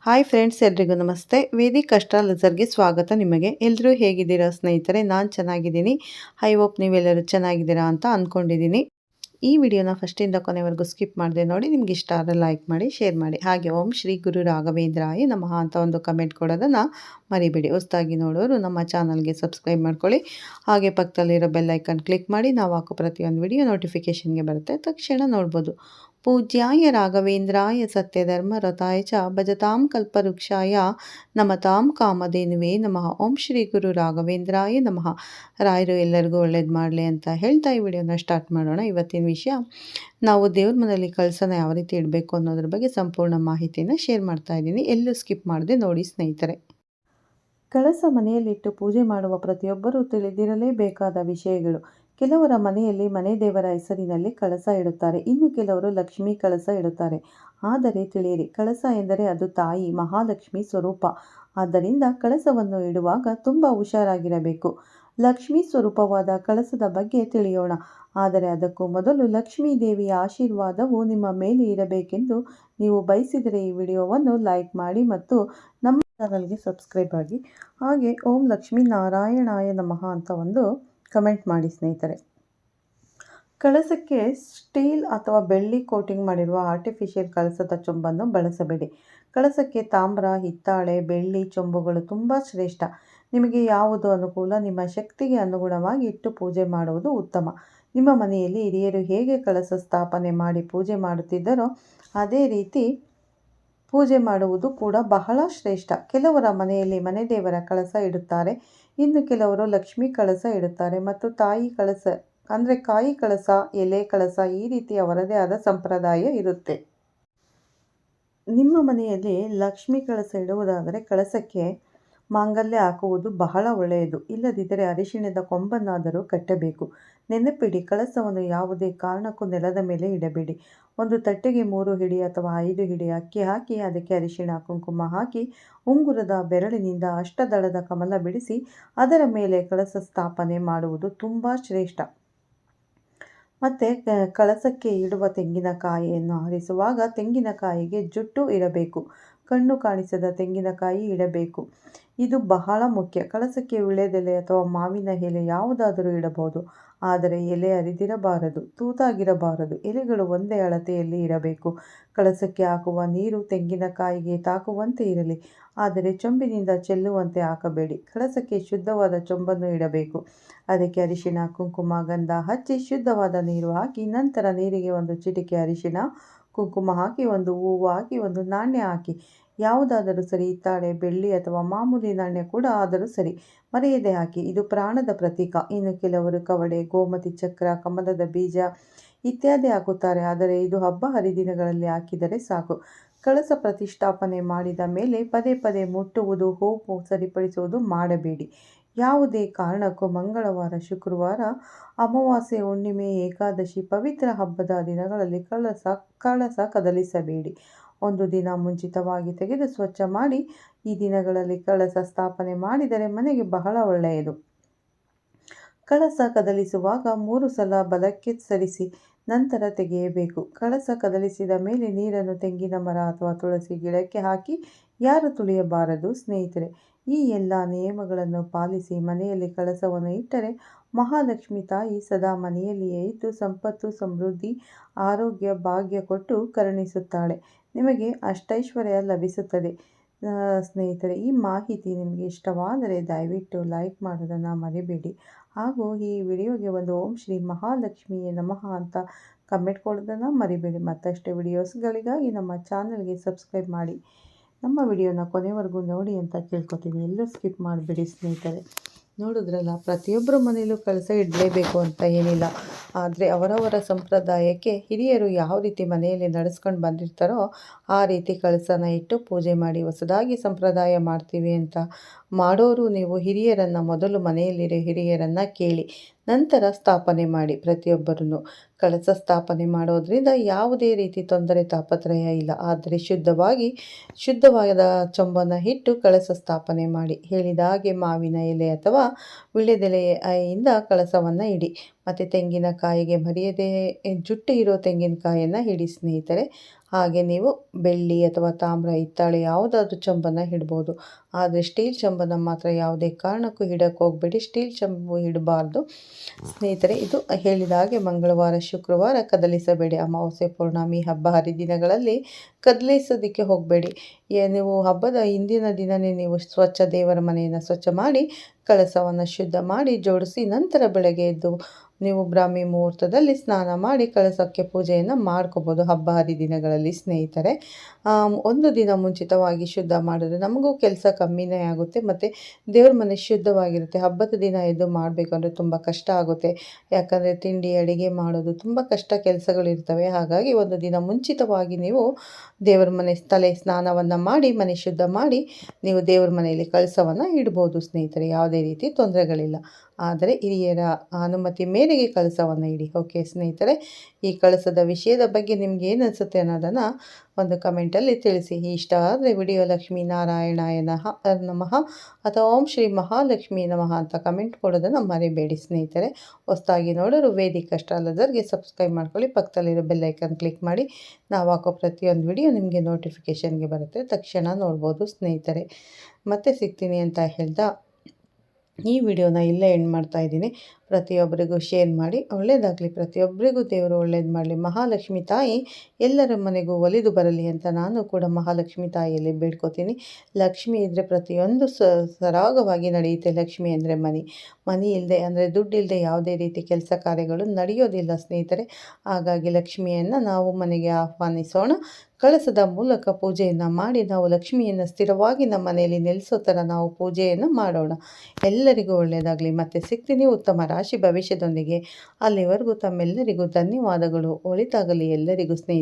Hi friends, ಎಲ್ರಿಗೂ ನಮಸ್ತೆ. Vedic ಅಸ್ಟ್ರಾಲಜರ್ಗೆ ಸ್ವಾಗತ. ನಿಮಗೆ ಎಲ್ಲರೂ ಹೇಗಿದ್ದೀರಾ ಸ್ನೇಹಿತರೆ? ನಾನು ಚೆನ್ನಾಗಿದ್ದೀನಿ. ಐ ಹೋಪ್ ನೀವೆಲ್ಲರೂ ಚೆನ್ನಾಗಿದ್ದೀರಾ ಅಂತ ಅಂದ್ಕೊಂಡಿದ್ದೀನಿ. ಈ ವಿಡಿಯೋನ ಫಸ್ಟಿಂದ ಕೊನೆವರೆಗೂ ಸ್ಕಿಪ್ ಮಾಡದೆ ನೋಡಿ. ನಿಮ್ಗೆ ಇಷ್ಟ ಆದರೆ ಲೈಕ್ ಮಾಡಿ, ಶೇರ್ ಮಾಡಿ. ಹಾಗೆ ಓಂ ಶ್ರೀ ಗುರು ರಾಘವೇಂದ್ರಾಯ ನಮಃ ಅಂತ ಒಂದು ಕಮೆಂಟ್ ಕೊಡೋದನ್ನು ಮರಿಬೇಡಿ. ಹೊಸದಾಗಿ ನೋಡೋರು ನಮ್ಮ ಚಾನಲ್ಗೆ ಸಬ್ಸ್ಕ್ರೈಬ್ ಮಾಡ್ಕೊಳ್ಳಿ. ಹಾಗೆ ಪಕ್ಕದಲ್ಲಿರೋ ಬೆಲ್ ಐಕನ್ ಕ್ಲಿಕ್ ಮಾಡಿ. ನಾವು ಹಾಕೋ ಪ್ರತಿಯೊಂದು ವಿಡಿಯೋ ನೋಟಿಫಿಕೇಷನ್ಗೆ ಬರುತ್ತೆ, ತಕ್ಷಣ ನೋಡ್ಬೋದು. ಪೂಜ್ಯಾಯ ರಾಘವೇಂದ್ರಾಯ ಸತ್ಯಧರ್ಮರತಾಯ ಚ ಭಜತಾಂ ಕಲ್ಪವೃಕ್ಷಾಯ ನಮತಾಂ ಕಾಮಧೇನುವೇ ನಮಃ. ಓಂ ಶ್ರೀ ಗುರು ರಾಘವೇಂದ್ರಾಯ ನಮಃ. ರಾಯರು ಎಲ್ಲರಿಗೂ ಒಳ್ಳೇದು ಮಾಡಲಿ ಅಂತ ಹೇಳ್ತಾ ಈ ವಿಡಿಯೋನ ಸ್ಟಾರ್ಟ್ ಮಾಡೋಣ. ಇವತ್ತಿನ ವಿಷಯ, ನಾವು ದೇವ್ರ ಮನೆಯಲ್ಲಿ ಕಳಸನ ಯಾವ ರೀತಿ ಇಡಬೇಕು ಅನ್ನೋದ್ರ ಬಗ್ಗೆ ಸಂಪೂರ್ಣ ಮಾಹಿತಿನ ಶೇರ್ ಮಾಡ್ತಾ ಇದ್ದೀನಿ. ಎಲ್ಲೂ ಸ್ಕಿಪ್ ಮಾಡದೆ ನೋಡಿ ಸ್ನೇಹಿತರೆ. ಕಳಸ ಮನೆಯಲ್ಲಿಟ್ಟು ಪೂಜೆ ಮಾಡುವ ಪ್ರತಿಯೊಬ್ಬರೂ ತಿಳಿದಿರಲೇಬೇಕಾದ ವಿಷಯಗಳು. ಕೆಲವರ ಮನೆಯಲ್ಲಿ ಮನೆ ದೇವರ ಹೆಸರಿನಲ್ಲಿ ಕಳಸ ಇಡುತ್ತಾರೆ, ಇನ್ನು ಕೆಲವರು ಲಕ್ಷ್ಮೀ ಕಳಸ ಇಡುತ್ತಾರೆ. ಆದರೆ ತಿಳಿಯಿರಿ, ಕಳಸ ಎಂದರೆ ಅದು ತಾಯಿ ಮಹಾಲಕ್ಷ್ಮಿ ಸ್ವರೂಪ. ಆದ್ದರಿಂದ ಕಳಸವನ್ನು ಇಡುವಾಗ ತುಂಬ ಹುಷಾರಾಗಿರಬೇಕು. ಲಕ್ಷ್ಮೀ ಸ್ವರೂಪವಾದ ಕಳಸದ ಬಗ್ಗೆ ತಿಳಿಯೋಣ. ಆದರೆ ಅದಕ್ಕೂ ಮೊದಲು ಲಕ್ಷ್ಮೀ ದೇವಿಯ ಆಶೀರ್ವಾದವು ನಿಮ್ಮ ಮೇಲೆ ಇರಬೇಕೆಂದು ನೀವು ಬಯಸಿದರೆ ಈ ವಿಡಿಯೋವನ್ನು ಲೈಕ್ ಮಾಡಿ ಮತ್ತು ನಮ್ಮ ಚಾನಲ್ಗೆ ಸಬ್ಸ್ಕ್ರೈಬ್ ಆಗಿ. ಹಾಗೆ ಓಂ ಲಕ್ಷ್ಮೀ ನಾರಾಯಣಾಯ ನಮಃ ಅಂತ ಒಂದು ಕಮೆಂಟ್ ಮಾಡಿ ಸ್ನೇಹಿತರೆ. ಕಳಸಕ್ಕೆ ಸ್ಟೀಲ್ ಅಥವಾ ಬೆಳ್ಳಿ ಕೋಟಿಂಗ್ ಮಾಡಿರುವ ಆರ್ಟಿಫಿಷಿಯಲ್ ಕಳಸದ ಚೊಂಬನ್ನು ಬಳಸಬೇಡಿ. ಕಳಸಕ್ಕೆ ತಾಮ್ರ, ಹಿತ್ತಾಳೆ, ಬೆಳ್ಳಿ ಚೊಂಬುಗಳು ತುಂಬ ಶ್ರೇಷ್ಠ. ನಿಮಗೆ ಯಾವುದು ಅನುಕೂಲ, ನಿಮ್ಮ ಶಕ್ತಿಗೆ ಅನುಗುಣವಾಗಿ ಇಟ್ಟು ಪೂಜೆ ಮಾಡುವುದು ಉತ್ತಮ. ನಿಮ್ಮ ಮನೆಯಲ್ಲಿ ಹಿರಿಯರು ಹೇಗೆ ಕಳಸ ಸ್ಥಾಪನೆ ಮಾಡಿ ಪೂಜೆ ಮಾಡುತ್ತಿದ್ದರೋ ಅದೇ ರೀತಿ ಪೂಜೆ ಮಾಡುವುದು ಕೂಡ ಬಹಳ ಶ್ರೇಷ್ಠ. ಕೆಲವರ ಮನೆಯಲ್ಲಿ ಮನೆ ದೇವರ ಕಳಸ ಇಡುತ್ತಾರೆ, ಇನ್ನು ಕೆಲವರು ಲಕ್ಷ್ಮೀ ಕಳಸ ಇಡುತ್ತಾರೆ ಮತ್ತು ತಾಯಿ ಕಳಸ ಅಂದರೆ ಕಾಯಿ ಕಳಸ, ಎಲೆ ಕಳಸ, ಈ ರೀತಿ ಅವರದೇ ಆದ ಸಂಪ್ರದಾಯ ಇರುತ್ತೆ. ನಿಮ್ಮ ಮನೆಯಲ್ಲಿ ಲಕ್ಷ್ಮೀ ಕಳಸ ಇಡುವುದಾದರೆ ಕಳಸಕ್ಕೆ ಮಾಂಗಲ್ಯ ಹಾಕುವುದು ಬಹಳ ಒಳ್ಳೆಯದು. ಇಲ್ಲದಿದ್ದರೆ ಅರಿಶಿಣದ ಕೊಂಬನ್ನಾದರೂ ಕಟ್ಟಬೇಕು. ನೆನಪಿಡಿ, ಕಳಸವನ್ನು ಯಾವುದೇ ಕಾರಣಕ್ಕೂ ನೆಲದ ಮೇಲೆ ಇಡಬೇಡಿ. ಒಂದು ತಟ್ಟೆಗೆ 3 ಹಿಡಿ ಅಥವಾ 5 ಹಿಡಿ ಅಕ್ಕಿ ಹಾಕಿ ಅದಕ್ಕೆ ಅರಿಶಿಣ ಕುಂಕುಮ ಹಾಕಿ ಉಂಗುರದ ಬೆರಳಿನಿಂದ ಅಷ್ಟದಳದ ಕಮಲ ಬಿಡಿಸಿ ಅದರ ಮೇಲೆ ಕಳಸ ಸ್ಥಾಪನೆ ಮಾಡುವುದು ತುಂಬ ಶ್ರೇಷ್ಠ. ಮತ್ತು ಕಳಸಕ್ಕೆ ಇಡುವ ತೆಂಗಿನಕಾಯಿಯನ್ನು ಆರಿಸುವಾಗ ತೆಂಗಿನಕಾಯಿಗೆ ಜುಟ್ಟು ಇರಬೇಕು. ಕಣ್ಣು ಕಾಣಿಸದ ತೆಂಗಿನಕಾಯಿ ಇಡಬೇಕು. ಇದು ಬಹಳ ಮುಖ್ಯ. ಕಳಸಕ್ಕೆ ವೀಳ್ಯದೆಲೆ ಅಥವಾ ಮಾವಿನ ಎಲೆ ಯಾವುದಾದರೂ ಇಡಬಹುದು, ಆದರೆ ಎಲೆ ಹರಿದಿರಬಾರದು, ತೂತಾಗಿರಬಾರದು. ಎಲೆಗಳು ಒಂದೇ ಅಳತೆಯಲ್ಲಿ ಇರಬೇಕು. ಕಳಸಕ್ಕೆ ಹಾಕುವ ನೀರು ತೆಂಗಿನಕಾಯಿಗೆ ತಾಕುವಂತೆ ಇರಲಿ, ಆದರೆ ಚೊಂಬಿನಿಂದ ಚೆಲ್ಲುವಂತೆ ಹಾಕಬೇಡಿ. ಕಳಸಕ್ಕೆ ಶುದ್ಧವಾದ ಚೊಂಬನ್ನು ಇಡಬೇಕು. ಅದಕ್ಕೆ ಅರಿಶಿಣ, ಕುಂಕುಮ, ಗಂಧ ಹಚ್ಚಿ ಶುದ್ಧವಾದ ನೀರು ಹಾಕಿ ನಂತರ ನೀರಿಗೆ ಒಂದು ಚಿಟಿಕೆ ಅರಿಶಿಣ, ಕುಂಕುಮ ಹಾಕಿ, ಒಂದು ಹೂವು ಹಾಕಿ, ಒಂದು ನಾಣ್ಯ ಹಾಕಿ. ಯಾವುದಾದರೂ ಸರಿ, ಹಿತ್ತಾಳೆ, ಬೆಳ್ಳಿ ಅಥವಾ ಮಾಮೂಲಿ ನಾಣ್ಯ ಕೂಡ ಆದರೂ ಸರಿ, ಮರೆಯದೆ ಹಾಕಿ. ಇದು ಪ್ರಾಣದ ಪ್ರತೀಕ. ಇನ್ನು ಕೆಲವರು ಕವಡೆ, ಗೋಮತಿ ಚಕ್ರ, ಕಮಲದ ಬೀಜ ಇತ್ಯಾದಿ ಹಾಕುತ್ತಾರೆ, ಆದರೆ ಇದು ಹಬ್ಬ ಹರಿದಿನಗಳಲ್ಲಿ ಹಾಕಿದರೆ ಸಾಕು. ಕಳಸ ಪ್ರತಿಷ್ಠಾಪನೆ ಮಾಡಿದ ಮೇಲೆ ಪದೇ ಪದೇ ಮುಟ್ಟುವುದು, ಹೂವು ಸರಿಪಡಿಸುವುದು ಮಾಡಬೇಡಿ. ಯಾವುದೇ ಕಾರಣಕ್ಕೂ ಮಂಗಳವಾರ, ಶುಕ್ರವಾರ, ಅಮಾವಾಸ್ಯೆ, ಹುಣ್ಣಿಮೆ, ಏಕಾದಶಿ, ಪವಿತ್ರ ಹಬ್ಬದ ದಿನಗಳಲ್ಲಿ ಕಳಸ ಕದಲಿಸಬೇಡಿ. ಒಂದು ದಿನ ಮುಂಚಿತವಾಗಿ ತೆಗೆದು ಸ್ವಚ್ಛ ಮಾಡಿ ಈ ದಿನಗಳಲ್ಲಿ ಕಳಸ ಸ್ಥಾಪನೆ ಮಾಡಿದರೆ ಮನೆಗೆ ಬಹಳ ಒಳ್ಳೆಯದು. ಕಳಸ ಕದಲಿಸುವಾಗ 3 ಸಲ ಬಲಕ್ಕೆ ಸರಿಸಿ ನಂತರ ತೆಗೆಯಬೇಕು. ಕಳಸ ಕದಲಿಸಿದ ಮೇಲೆ ನೀರನ್ನು ತೆಂಗಿನ ಮರ ಅಥವಾ ತುಳಸಿ ಗಿಡಕ್ಕೆ ಹಾಕಿ ಯಾರು ತುಳಿಯಬಾರದು. ಸ್ನೇಹಿತರೆ, ಈ ಎಲ್ಲ ನಿಯಮಗಳನ್ನು ಪಾಲಿಸಿ ಮನೆಯಲ್ಲಿ ಕಳಸವನ್ನು ಇಟ್ಟರೆ ಮಹಾಲಕ್ಷ್ಮಿ ತಾಯಿ ಸದಾ ಮನೆಯಲ್ಲಿಯೇ ಇದ್ದು ಸಂಪತ್ತು, ಸಮೃದ್ಧಿ, ಆರೋಗ್ಯ, ಭಾಗ್ಯ ಕೊಟ್ಟು ಕರುಣಿಸುತ್ತಾಳೆ. ನಿಮಗೆ ಅಷ್ಟೈಶ್ವರ್ಯ ಲಭಿಸುತ್ತದೆ. ಸ್ನೇಹಿತರೆ, ಈ ಮಾಹಿತಿ ನಿಮಗೆ ಇಷ್ಟವಾದರೆ ದಯವಿಟ್ಟು ಲೈಕ್ ಮಾಡೋದನ್ನು ಮರಿಬೇಡಿ. ಹಾಗೂ ಈ ವಿಡಿಯೋಗೆ ಒಂದು ಓಂ ಶ್ರೀ ಮಹಾಲಕ್ಷ್ಮಿಯೇ ನಮಃ ಅಂತ ಕಮೆಂಟ್ ಕೊಡೋದನ್ನು ಮರಿಬೇಡಿ. ಮತ್ತಷ್ಟು ವಿಡಿಯೋಸ್ಗಳಿಗಾಗಿ ನಮ್ಮ ಚಾನಲ್ಗೆ ಸಬ್ಸ್ಕ್ರೈಬ್ ಮಾಡಿ. ನಮ್ಮ ವಿಡಿಯೋನ ಕೊನೆವರೆಗೂ ನೋಡಿ ಅಂತ ಕೇಳ್ಕೊತೀನಿ. ಎಲ್ಲೂ ಸ್ಕಿಪ್ ಮಾಡಬೇಡಿ ಸ್ನೇಹಿತರೆ. ನೋಡಿದ್ರಲ್ಲ, ಪ್ರತಿಯೊಬ್ಬರ ಮನೆಯಲ್ಲೂ ಕಳಸ ಇಡಲೇಬೇಕು ಅಂತ ಏನಿಲ್ಲ, ಆದರೆ ಅವರವರ ಸಂಪ್ರದಾಯಕ್ಕೆ ಹಿರಿಯರು ಯಾವ ರೀತಿ ಮನೆಯಲ್ಲಿ ನಡೆಸ್ಕೊಂಡು ಬಂದಿರ್ತಾರೋ ಆ ರೀತಿ ಕಳಸನ ಇಟ್ಟು ಪೂಜೆ ಮಾಡಿ. ಹೊಸದಾಗಿ ಸಂಪ್ರದಾಯ ಮಾಡ್ತೀವಿ ಅಂತ ಮಾಡೋರು ನೀವು ಹಿರಿಯರನ್ನು ಮೊದಲು ಮನೆಯಲ್ಲಿರೋ ಹಿರಿಯರನ್ನು ಕೇಳಿ ನಂತರ ಸ್ಥಾಪನೆ ಮಾಡಿ. ಪ್ರತಿಯೊಬ್ಬರೂ ಕಳಸ ಸ್ಥಾಪನೆ ಮಾಡೋದ್ರಿಂದ ಯಾವುದೇ ರೀತಿ ತೊಂದರೆ ತಾಪತ್ರಯ ಇಲ್ಲ. ಆದರೆ ಶುದ್ಧವಾದ ಚೊಂಬನ್ನು ಇಟ್ಟು ಕಳಸ ಸ್ಥಾಪನೆ ಮಾಡಿ. ಹೇಳಿದ ಹಾಗೆ ಮಾವಿನ ಎಲೆ ಅಥವಾ ವೀಳ್ಯದೆಲೆಯಿಂದ ಕಳಸವನ್ನು ಇಡಿ. ಮತ್ತು ತೆಂಗಿನಕಾಯಿಗೆ ಮರೆಯದೆ ಜುಟ್ಟು ಇರೋ ತೆಂಗಿನಕಾಯಿಯನ್ನು ಇಡಿ ಸ್ನೇಹಿತರೆ. ಹಾಗೆ ನೀವು ಬೆಳ್ಳಿ ಅಥವಾ ತಾಮ್ರ ಹಿತ್ತಾಳೆ ಯಾವುದಾದ್ರೂ ಚಂಬನ್ನು ಇಡ್ಬೋದು. ಆದರೆ ಸ್ಟೀಲ್ ಚಂಬನ್ನು ಮಾತ್ರ ಯಾವುದೇ ಕಾರಣಕ್ಕೂ ಇಡಕ್ಕೆ ಹೋಗಬೇಡಿ. ಸ್ಟೀಲ್ ಚಂಬು ಇಡಬಾರ್ದು ಸ್ನೇಹಿತರೆ. ಇದು ಹೇಳಿದ ಹಾಗೆ ಮಂಗಳವಾರ ಶುಕ್ರವಾರ ಕದಲಿಸಬೇಡಿ. ಅಮಾವಾಸ್ಯೆ ಪೌರ್ಣಮಿ ಹಬ್ಬ ಹರಿದಿನಗಳಲ್ಲಿ ಕದಲಿಸೋದಕ್ಕೆ ಹೋಗಬೇಡಿ. ನೀವು ಹಬ್ಬದ ಹಿಂದಿನ ದಿನವೇ ನೀವು ದೇವರ ಮನೆಯನ್ನು ಸ್ವಚ್ಛ ಮಾಡಿ ಕಳಸವನ್ನು ಶುದ್ಧ ಮಾಡಿ ಜೋಡಿಸಿ ನಂತರ ಬೆಳಗ್ಗೆ ಎದ್ದು ನೀವು ಬ್ರಾಹ್ಮಿ ಮುಹೂರ್ತದಲ್ಲಿ ಸ್ನಾನ ಮಾಡಿ ಕಳಸಕ್ಕೆ ಪೂಜೆಯನ್ನು ಮಾಡ್ಕೋಬೋದು ಹಬ್ಬ ಹರಿದಿನಗಳಲ್ಲಿ ಸ್ನೇಹಿತರೆ. ಒಂದು ದಿನ ಮುಂಚಿತವಾಗಿ ಶುದ್ಧ ಮಾಡಿದ್ರೆ ನಮಗೂ ಕೆಲಸ ಕಮ್ಮಿನೇ ಆಗುತ್ತೆ ಮತ್ತು ದೇವ್ರ ಮನೆ ಶುದ್ಧವಾಗಿರುತ್ತೆ. ಹಬ್ಬದ ದಿನ ಎದ್ದು ಮಾಡಬೇಕಂದ್ರೆ ತುಂಬ ಕಷ್ಟ ಆಗುತ್ತೆ. ಯಾಕಂದರೆ ತಿಂಡಿ ಅಡುಗೆ ಮಾಡೋದು ತುಂಬ ಕಷ್ಟ ಕೆಲಸಗಳಿರ್ತವೆ. ಹಾಗಾಗಿ ಒಂದು ದಿನ ಮುಂಚಿತವಾಗಿ ನೀವು ದೇವರ ಮನೆ ತಲೆ ಸ್ನಾನವನ್ನು ಮಾಡಿ ಮನೆ ಶುದ್ಧ ಮಾಡಿ ನೀವು ದೇವರ ಮನೆಯಲ್ಲಿ ಕಳಸವನ್ನು ಇಡ್ಬೋದು ಸ್ನೇಹಿತರೆ. ಯಾವುದೇ ರೀತಿ ತೊಂದರೆಗಳಿಲ್ಲ. ಆದರೆ ಹಿರಿಯರ ಅನುಮತಿ ಮೇರೆಗೆ ಕಳಸವನ್ನು ಇಡಿ. ಓಕೆ ಸ್ನೇಹಿತರೆ, ಈ ಕಳಸದ ವಿಷಯದ ಬಗ್ಗೆ ನಿಮ್ಗೆ ಏನು ಅನಿಸುತ್ತೆ ಅನ್ನೋದನ್ನು ಒಂದು ಕಮೆಂಟಲ್ಲಿ ತಿಳಿಸಿ. ಇಷ್ಟ ಆದರೆ ವಿಡಿಯೋ ಲಕ್ಷ್ಮೀ ನಾರಾಯಣಾಯ ನಮಃ ಅಥವಾ ಓಂ ಶ್ರೀ ಮಹಾಲಕ್ಷ್ಮೀ ನಮಃ ಅಂತ ಕಮೆಂಟ್ ಕೊಡೋದನ್ನು ಮರಿಬೇಡಿ ಸ್ನೇಹಿತರೆ. ಹೊಸದಾಗಿ ನೋಡೋರು ವೇದಿಕ್ ಅಸ್ಟ್ರಾಲಜರ್ಗೆ ಸಬ್ಸ್ಕ್ರೈಬ್ ಮಾಡ್ಕೊಳ್ಳಿ. ಪಕ್ಕದಲ್ಲಿರೋ ಬೆಲ್ಲೈಕನ್ ಕ್ಲಿಕ್ ಮಾಡಿ. ನಾವು ಹಾಕೋ ಪ್ರತಿಯೊಂದು ವಿಡಿಯೋ ನಿಮಗೆ ನೋಟಿಫಿಕೇಷನ್ಗೆ ಬರುತ್ತೆ, ತಕ್ಷಣ ನೋಡ್ಬೋದು ಸ್ನೇಹಿತರೆ. ಮತ್ತೆ ಸಿಗ್ತೀನಿ ಅಂತ ಹೇಳ್ತಾ ಈ ವಿಡಿಯೋನ ಇಲ್ಲೇ ಎಂಡ್ ಮಾಡ್ತಾ ಇದ್ದೀನಿ. ಪ್ರತಿಯೊಬ್ಬರಿಗೂ ಶೇರ್ ಮಾಡಿ. ಒಳ್ಳೆಯದಾಗಲಿ, ಪ್ರತಿಯೊಬ್ಬರಿಗೂ ದೇವರು ಒಳ್ಳೇದು ಮಾಡಲಿ. ಮಹಾಲಕ್ಷ್ಮಿ ತಾಯಿ ಎಲ್ಲರ ಮನೆಗೂ ಒಲಿದು ಬರಲಿ ಅಂತ ನಾನು ಕೂಡ ಮಹಾಲಕ್ಷ್ಮಿ ತಾಯಿಯಲ್ಲಿ ಬೇಡ್ಕೋತೀನಿ. ಲಕ್ಷ್ಮಿ ಇದ್ದರೆ ಪ್ರತಿಯೊಂದು ಸರಾಗವಾಗಿ ನಡೆಯುತ್ತೆ. ಲಕ್ಷ್ಮಿ ಅಂದರೆ ಮನಿ ಇಲ್ಲದೆ ಅಂದರೆ ದುಡ್ಡು ಇಲ್ಲದೆ ಯಾವುದೇ ರೀತಿ ಕೆಲಸ ಕಾರ್ಯಗಳು ನಡೆಯೋದಿಲ್ಲ ಸ್ನೇಹಿತರೆ. ಹಾಗಾಗಿ ಲಕ್ಷ್ಮಿಯನ್ನು ನಾವು ಮನೆಗೆ ಆಹ್ವಾನಿಸೋಣ. ಕಳಸದ ಮೂಲಕ ಪೂಜೆಯನ್ನು ಮಾಡಿ ನಾವು ಲಕ್ಷ್ಮಿಯನ್ನು ಸ್ಥಿರವಾಗಿ ನಮ್ಮ ಮನೆಯಲ್ಲಿ ನೆಲೆಸೋ ಥರ ನಾವು ಪೂಜೆಯನ್ನು ಮಾಡೋಣ. ಎಲ್ಲರಿಗೂ ಒಳ್ಳೆಯದಾಗಲಿ. ಮತ್ತೆ ಸಿಗ್ತೀನಿ ಉತ್ತಮ ರಾಶಿ ಭವಿಷ್ಯದೊಂದಿಗೆ. ಅಲ್ಲಿವರೆಗೂ ತಮ್ಮೆಲ್ಲರಿಗೂ ಧನ್ಯವಾದಗಳು. ಒಳಿತಾಗಲಿ ಎಲ್ಲರಿಗೂ ಸ್ನೇಹಿತರೆ.